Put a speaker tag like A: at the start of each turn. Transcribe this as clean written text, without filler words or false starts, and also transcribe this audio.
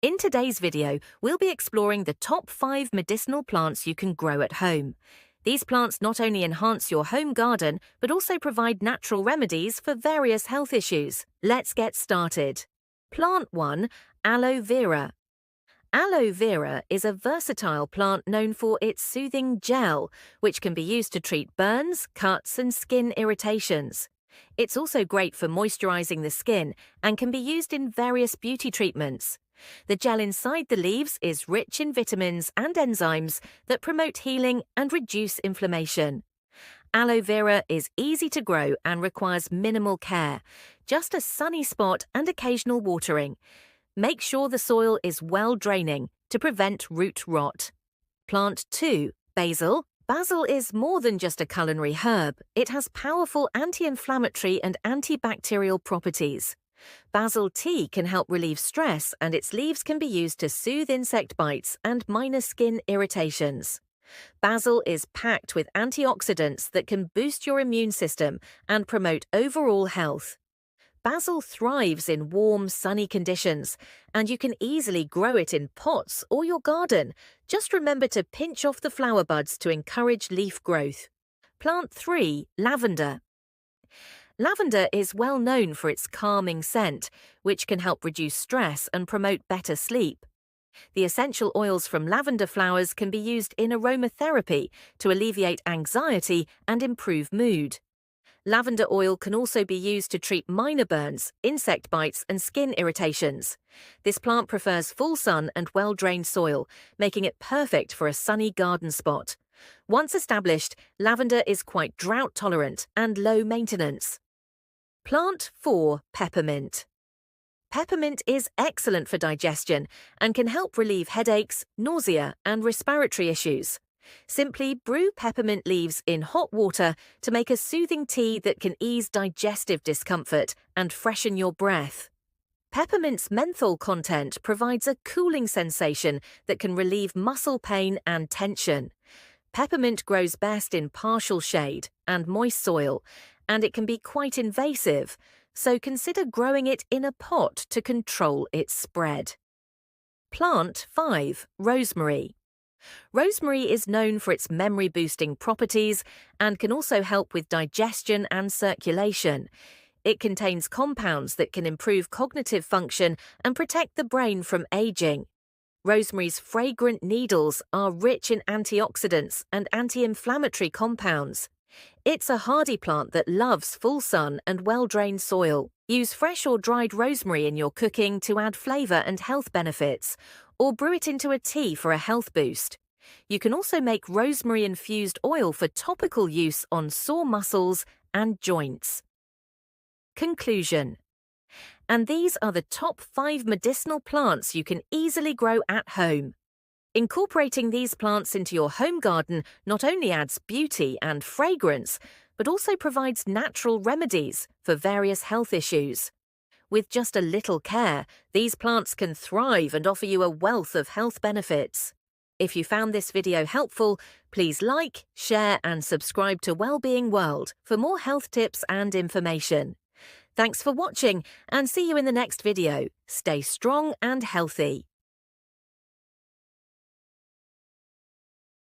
A: In today's video, we'll be exploring the top 5 medicinal plants you can grow at home. These plants not only enhance your home garden, but also provide natural remedies for various health issues. Let's get started. Plant 1. Aloe Vera. Aloe vera is a versatile plant known for its soothing gel, which can be used to treat burns, cuts, and skin irritations. It's also great for moisturizing the skin and can be used in various beauty treatments. The gel inside the leaves is rich in vitamins and enzymes that promote healing and reduce inflammation. Aloe vera is easy to grow and requires minimal care, just a sunny spot and occasional watering. Make sure the soil is well draining to prevent root rot. Plant 2. Basil. Basil is more than just a culinary herb. It has powerful anti-inflammatory and antibacterial properties. Basil tea can help relieve stress, and its leaves can be used to soothe insect bites and minor skin irritations. Basil is packed with antioxidants that can boost your immune system and promote overall health. Basil thrives in warm, sunny conditions, and you can easily grow it in pots or your garden. Just remember to pinch off the flower buds to encourage leaf growth. Plant 3. Lavender. Lavender is well known for its calming scent, which can help reduce stress and promote better sleep. The essential oils from lavender flowers can be used in aromatherapy to alleviate anxiety and improve mood. Lavender oil can also be used to treat minor burns, insect bites, and skin irritations. This plant prefers full sun and well-drained soil, making it perfect for a sunny garden spot. Once established, lavender is quite drought-tolerant and low maintenance. Plant 4. Peppermint. Peppermint is excellent for digestion and can help relieve headaches, nausea, and respiratory issues. Simply brew peppermint leaves in hot water to make a soothing tea that can ease digestive discomfort and freshen your breath. Peppermint's menthol content provides a cooling sensation that can relieve muscle pain and tension. Peppermint grows best in partial shade and moist soil, and it can be quite invasive, so consider growing it in a pot to control its spread. Plant 5. Rosemary. Rosemary is known for its memory-boosting properties and can also help with digestion and circulation. It contains compounds that can improve cognitive function and protect the brain from aging. Rosemary's fragrant needles are rich in antioxidants and anti-inflammatory compounds. It's a hardy plant that loves full sun and well-drained soil. Use fresh or dried rosemary in your cooking to add flavor and health benefits, or brew it into a tea for a health boost. You can also make rosemary-infused oil for topical use on sore muscles and joints. Conclusion. And these are the top 5 medicinal plants you can easily grow at home. Incorporating these plants into your home garden not only adds beauty and fragrance, but also provides natural remedies for various health issues. With just a little care, these plants can thrive and offer you a wealth of health benefits. If you found this video helpful, please like, share, and subscribe to Wellbeing World for more health tips and information. Thanks for watching, and see you in the next video. Stay strong and healthy.